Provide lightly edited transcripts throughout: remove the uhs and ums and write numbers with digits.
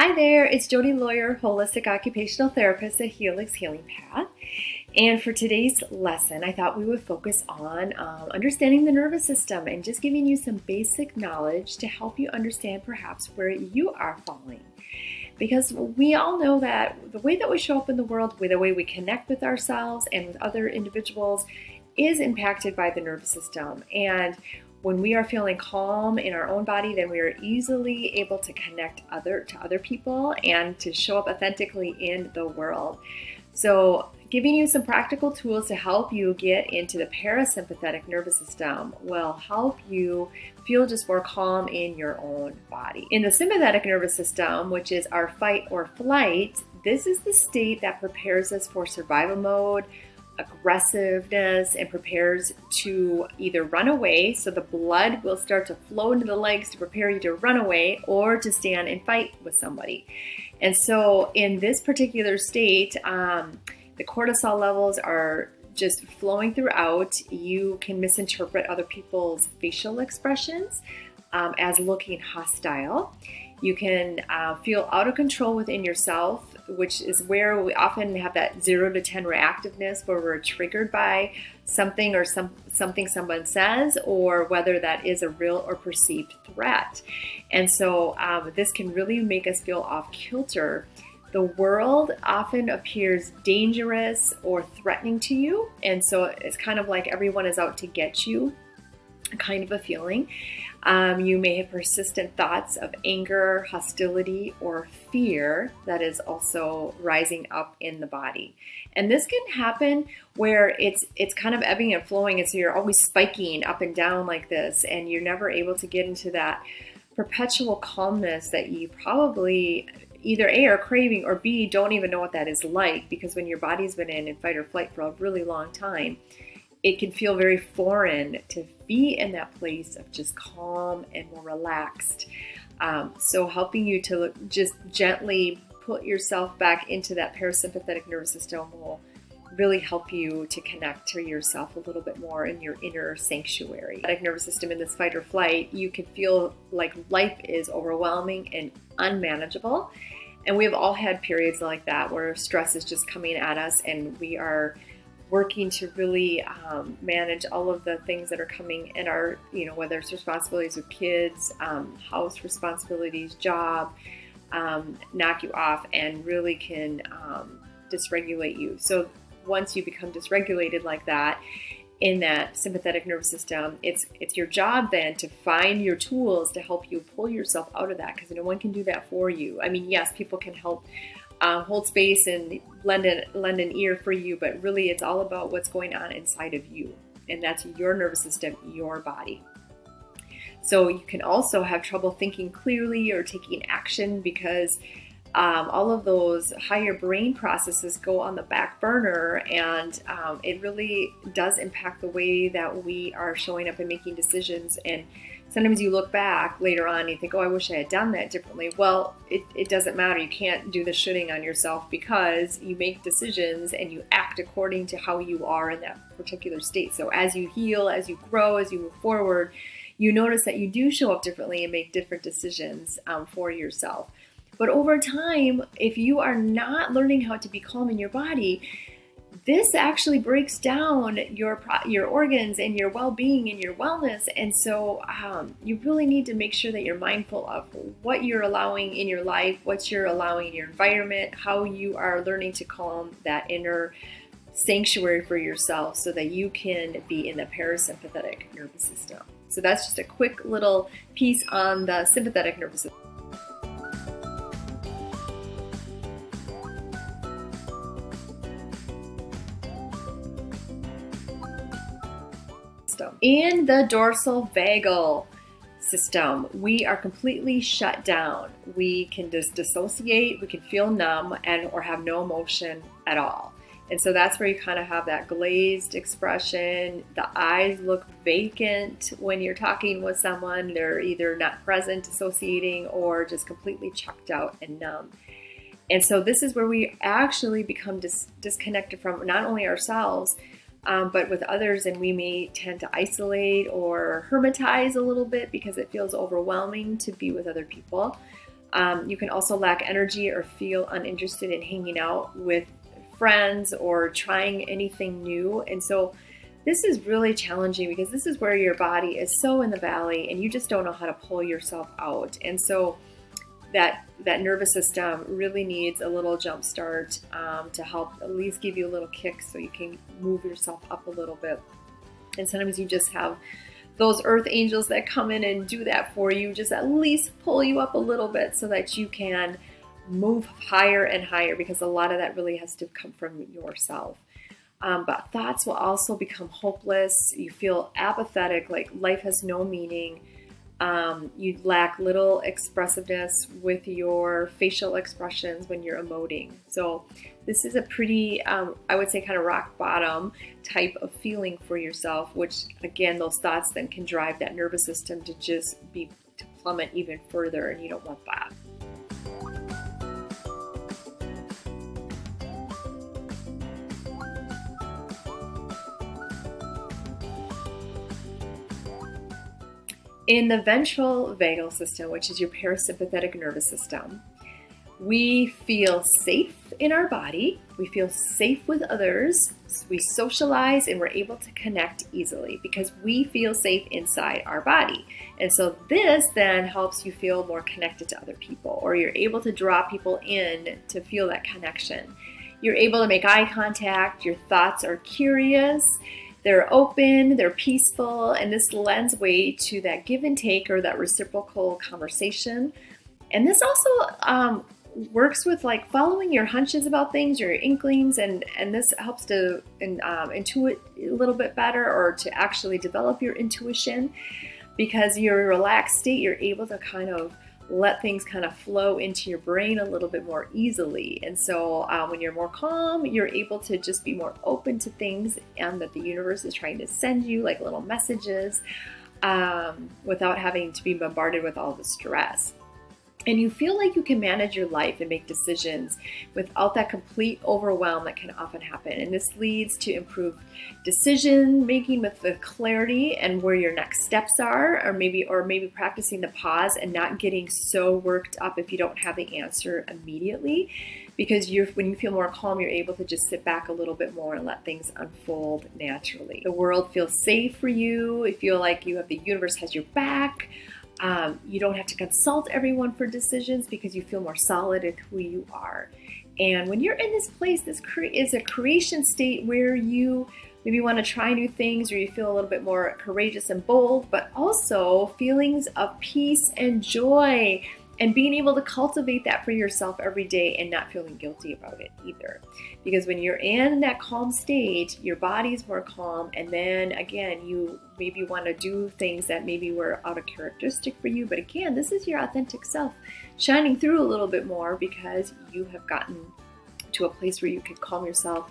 Hi there, it's Jody Lawyer, Holistic Occupational Therapist at Helix Healing Path. And for today's lesson, I thought we would focus on understanding the nervous system and just giving you some basic knowledge to help you understand perhaps where you are falling. Because we all know that the way that we show up in the world, the way we connect with ourselves and with other individuals is impacted by the nervous system. And when we are feeling calm in our own body, then we are easily able to connect to other people and to show up authentically in the world. So giving you some practical tools to help you get into the parasympathetic nervous system will help you feel just more calm in your own body. In the sympathetic nervous system, which is our fight or flight, this is the state that prepares us for survival mode, aggressiveness, and prepares to either run away, so the blood will start to flow into the legs to prepare you to run away, or to stand and fight with somebody. And so in this particular state, the cortisol levels are just flowing throughout. You can misinterpret other people's facial expressions as looking hostile. You can feel out of control within yourself, which is where we often have that 0 to 10 reactiveness, where we're triggered by something or something someone says, or whether that is a real or perceived threat. And so this can really make us feel off kilter. The world often appears dangerous or threatening to you, and so it's kind of like everyone is out to get you, kind of a feeling. You may have persistent thoughts of anger, hostility, or fear that is also rising up in the body. And this can happen where it's kind of ebbing and flowing, and so you're always spiking up and down like this, and you're never able to get into that perpetual calmness that you probably either A, are craving, or B, don't even know what that is like, because when your body's been in fight or flight for a really long time, it can feel very foreign to be in that place of just calm and more relaxed. So helping you to just gently put yourself back into that parasympathetic nervous system will really help you to connect to yourself a little bit more in your inner sanctuary. The nervous system in this fight or flight, you can feel like life is overwhelming and unmanageable. And we've all had periods like that where stress is just coming at us, and we are working to really manage all of the things that are coming in our, whether it's responsibilities with kids, house responsibilities, job, knock you off and really can dysregulate you. So once you become dysregulated like that in that sympathetic nervous system, it's your job then to find your tools to help you pull yourself out of that, because no one can do that for you. I mean, yes, people can help hold space and lend an ear for you, but really it's all about what's going on inside of you, and that's your nervous system, your body. So you can also have trouble thinking clearly or taking action because all of those higher brain processes go on the back burner, and it really does impact the way that we are showing up and making decisions. And sometimes you look back later on and you think, oh, I wish I had done that differently. Well, it doesn't matter. You can't do the shitting on yourself, because you make decisions and you act according to how you are in that particular state. So as you heal, as you grow, as you move forward, you notice that you do show up differently and make different decisions for yourself. But over time, if you are not learning how to be calm in your body, this actually breaks down your organs and your well-being and your wellness. And so you really need to make sure that you're mindful of what you're allowing in your life, what you're allowing in your environment, how you are learning to calm that inner sanctuary for yourself so that you can be in the parasympathetic nervous system. So that's just a quick little piece on the sympathetic nervous system. In the dorsal vagal system, we are completely shut down. We can just dissociate, we can feel numb, or have no emotion at all. And so that's where you kind of have that glazed expression. The eyes look vacant when you're talking with someone. They're either not present, dissociating, or just completely checked out and numb. And so this is where we actually become disconnected from not only ourselves, but with others, and we may tend to isolate or hermitize a little bit because it feels overwhelming to be with other people. You can also lack energy or feel uninterested in hanging out with friends or trying anything new. And so this is really challenging because this is where your body is so in the valley and you just don't know how to pull yourself out. And so that nervous system really needs a little jump start to help at least give you a little kick so you can move yourself up a little bit. And sometimes you just have those earth angels that come in and do that for you, just at least pull you up a little bit so that you can move higher and higher, because a lot of that really has to come from yourself. But thoughts will also become hopeless. You feel apathetic, like life has no meaning. You lack little expressiveness with your facial expressions when you're emoting. So this is a pretty, I would say, kind of rock bottom type of feeling for yourself, which again, those thoughts then can drive that nervous system to just to plummet even further, and you don't want that. In the ventral vagal system, which is your parasympathetic nervous system, we feel safe in our body, we feel safe with others, we socialize, and we're able to connect easily because we feel safe inside our body. And so this then helps you feel more connected to other people, or you're able to draw people in to feel that connection. You're able to make eye contact, your thoughts are curious, they're open, they're peaceful, and this lends way to that give and take or that reciprocal conversation. And this also works with like following your hunches about things, your inklings, and this helps to intuit a little bit better, or to actually develop your intuition, because your relaxed state, you're able to kind of let things kind of flow into your brain a little bit more easily. And so when you're more calm, you're able to just be more open to things and that the universe is trying to send you, like little messages, without having to be bombarded with all the stress. And you feel like you can manage your life and make decisions without that complete overwhelm that can often happen. And this leads to improved decision making with the clarity and where your next steps are, or maybe practicing the pause and not getting so worked up if you don't have the answer immediately. Because when you feel more calm, you're able to just sit back a little bit more and let things unfold naturally. The world feels safe for you. You feel like the universe has your back. You don't have to consult everyone for decisions because you feel more solid in who you are. And when you're in this place, this is a creation state where you maybe want to try new things, or you feel a little bit more courageous and bold, but also feelings of peace and joy, and being able to cultivate that for yourself every day and not feeling guilty about it either. Because when you're in that calm state, your body's more calm, and then again, you maybe want to do things that maybe were out of characteristic for you. But again, this is your authentic self shining through a little bit more because you have gotten to a place where you can calm yourself.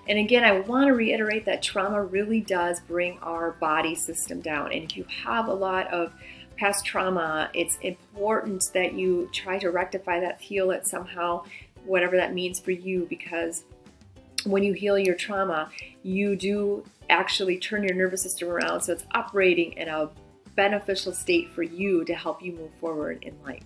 And again, I want to reiterate that trauma really does bring our body system down. And if you have a lot of past trauma, it's important that you try to rectify that, heal it somehow, whatever that means for you, because when you heal your trauma, you do actually turn your nervous system around, so it's operating in a beneficial state for you to help you move forward in life.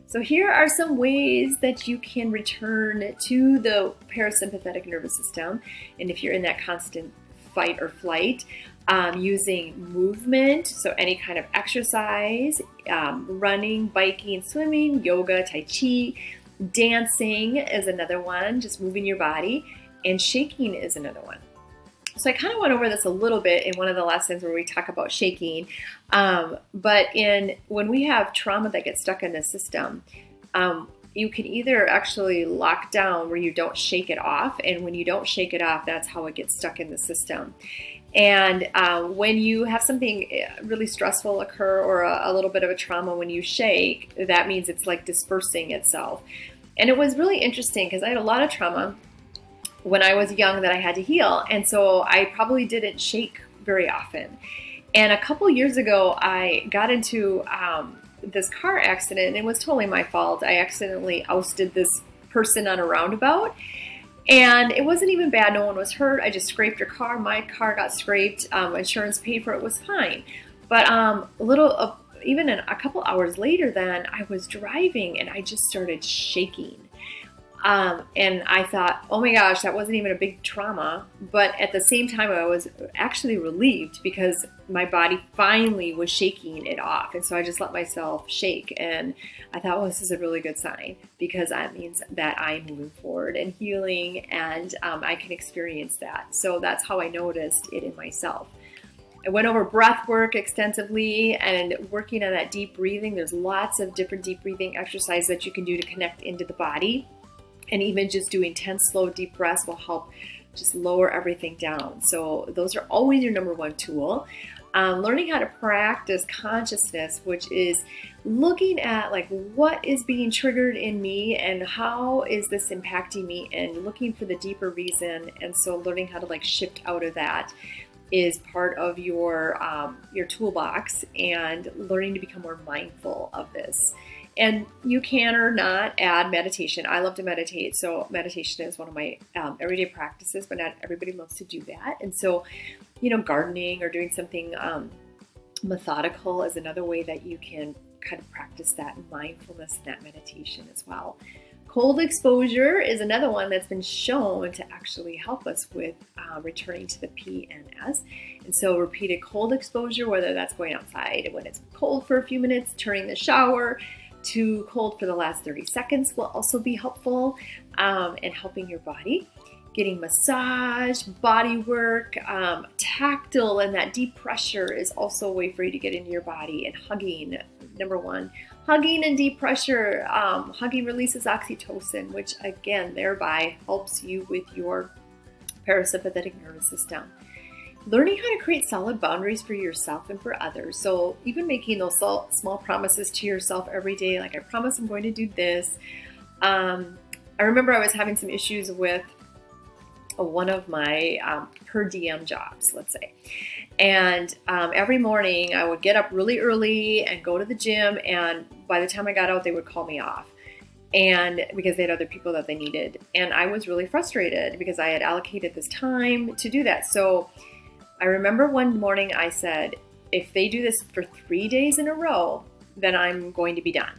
So here are some ways that you can return to the parasympathetic nervous system. And if you're in that constant fight or flight, using movement, so any kind of exercise, running, biking, swimming, yoga, tai chi, dancing is another one, just moving your body, and shaking is another one. So I kind of went over this a little bit in one of the lessons where we talk about shaking, but when we have trauma that gets stuck in the system, you can either actually lock down where you don't shake it off, and when you don't shake it off, that's how it gets stuck in the system. And when you have something really stressful occur, or a little bit of a trauma, when you shake, that means it's like dispersing itself. And it was really interesting because I had a lot of trauma when I was young that I had to heal, and so I probably didn't shake very often. And a couple years ago, I got into this car accident, and it was totally my fault. I accidentally ousted this person on a roundabout, And it wasn't even bad. No one was hurt. I just scraped your car. My car got scraped. Insurance paid for it. Was fine. But even a couple hours later, then I was driving and I just started shaking. And I thought, oh my gosh, that wasn't even a big trauma. But at the same time, I was actually relieved because my body finally was shaking it off. And so I just let myself shake. And I thought, well, this is a really good sign because that means that I'm moving forward and healing, and I can experience that. So that's how I noticed it in myself. I went over breath work extensively and working on that deep breathing. There's lots of different deep breathing exercises that you can do to connect into the body. And even just doing 10 slow, deep breaths will help just lower everything down. So those are always your number one tool. Learning how to practice consciousness, which is looking at like what is being triggered in me and how is this impacting me, and looking for the deeper reason. And so learning how to like shift out of that is part of your toolbox, and learning to become more mindful of this. And you can or not add meditation. I love to meditate, so meditation is one of my everyday practices, but not everybody loves to do that. And so, gardening or doing something methodical is another way that you can kind of practice that mindfulness and that meditation as well. Cold exposure is another one that's been shown to actually help us with returning to the PNS. And so repeated cold exposure, whether that's going outside when it's cold for a few minutes, turning the shower to cold for the last 30 seconds will also be helpful in helping your body. Getting massage, body work, tactile, and that deep pressure is also a way for you to get into your body. And hugging, number one. Hugging and deep pressure. Hugging releases oxytocin, which again, thereby helps you with your parasympathetic nervous system. Learning how to create solid boundaries for yourself and for others. So even making those small promises to yourself every day, like I promise I'm going to do this. I remember I was having some issues with one of my per diem jobs, let's say. And every morning I would get up really early and go to the gym, and by the time I got out, they would call me off. And because they had other people that they needed. And I was really frustrated because I had allocated this time to do that. So I remember one morning I said, if they do this for 3 days in a row, then I'm going to be done.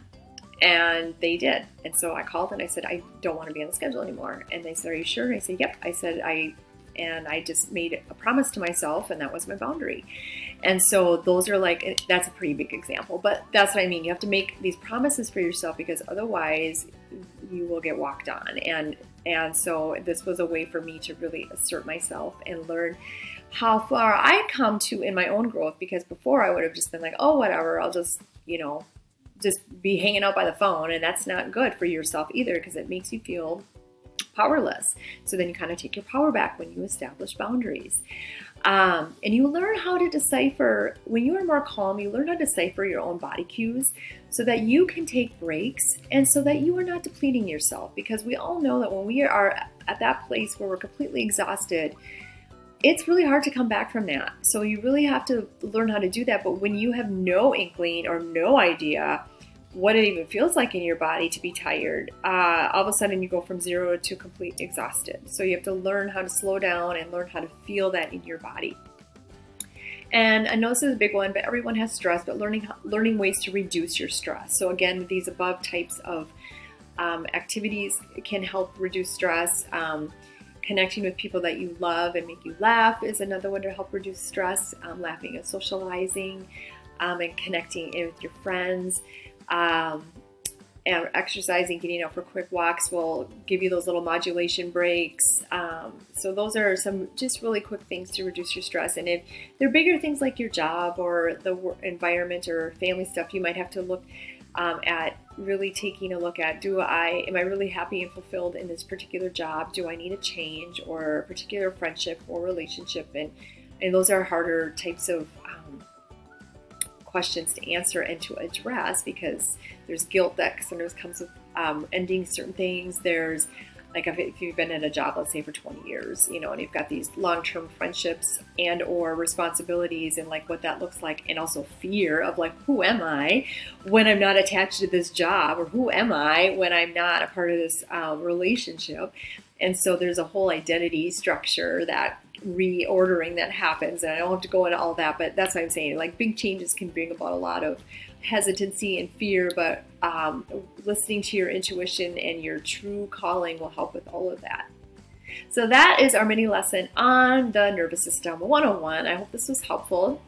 And they did. And so I called and I said, I don't want to be on the schedule anymore. And they said, are you sure? And I said, yep. I said, I just made a promise to myself, and that was my boundary. And so those are like, that's a pretty big example, but that's what I mean. You have to make these promises for yourself because otherwise you will get walked on. And so this was a way for me to really assert myself and learn how far I come to in my own growth, because before I would have just been like, oh, whatever, I'll just, just be hanging out by the phone. And that's not good for yourself either, because it makes you feel powerless. So then you kind of take your power back when you establish boundaries. And you learn how to decipher, when you are more calm, you learn how to decipher your own body cues so that you can take breaks and so that you are not depleting yourself. Because we all know that when we are at that place where we're completely exhausted, it's really hard to come back from that. So you really have to learn how to do that. But when you have no inkling or no idea what it even feels like in your body to be tired, all of a sudden you go from zero to complete exhausted. So you have to learn how to slow down and learn how to feel that in your body. And I know this is a big one, but everyone has stress, but learning ways to reduce your stress. So again, these above types of activities can help reduce stress. Connecting with people that you love and make you laugh is another one to help reduce stress. Laughing and socializing, and connecting with your friends. And exercising, getting out for quick walks will give you those little modulation breaks. So those are some just really quick things to reduce your stress. And if they're bigger things like your job or the environment or family stuff, you might have to look at really taking a look at, am I really happy and fulfilled in this particular job? Do I need a change or a particular friendship or relationship? And those are harder types of questions to answer and to address, because there's guilt that sometimes comes with ending certain things. There's Like if you've been in a job, let's say for 20 years, you know, and you've got these long-term friendships and or responsibilities and like what that looks like, and also fear of like, who am I when I'm not attached to this job, or who am I when I'm not a part of this relationship? And so there's a whole identity structure, that reordering that happens. And I don't have to go into all that, but that's what I'm saying. Like big changes can bring about a lot of hesitancy and fear, but listening to your intuition and your true calling will help with all of that. So that is our mini lesson on the nervous system 101. I hope this was helpful.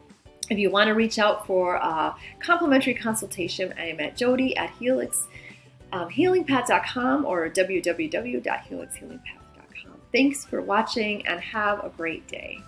If you want to reach out for a complimentary consultation, I am at jody@helixhealingpath.com or www.helixhealingpath.com. Thanks for watching and have a great day.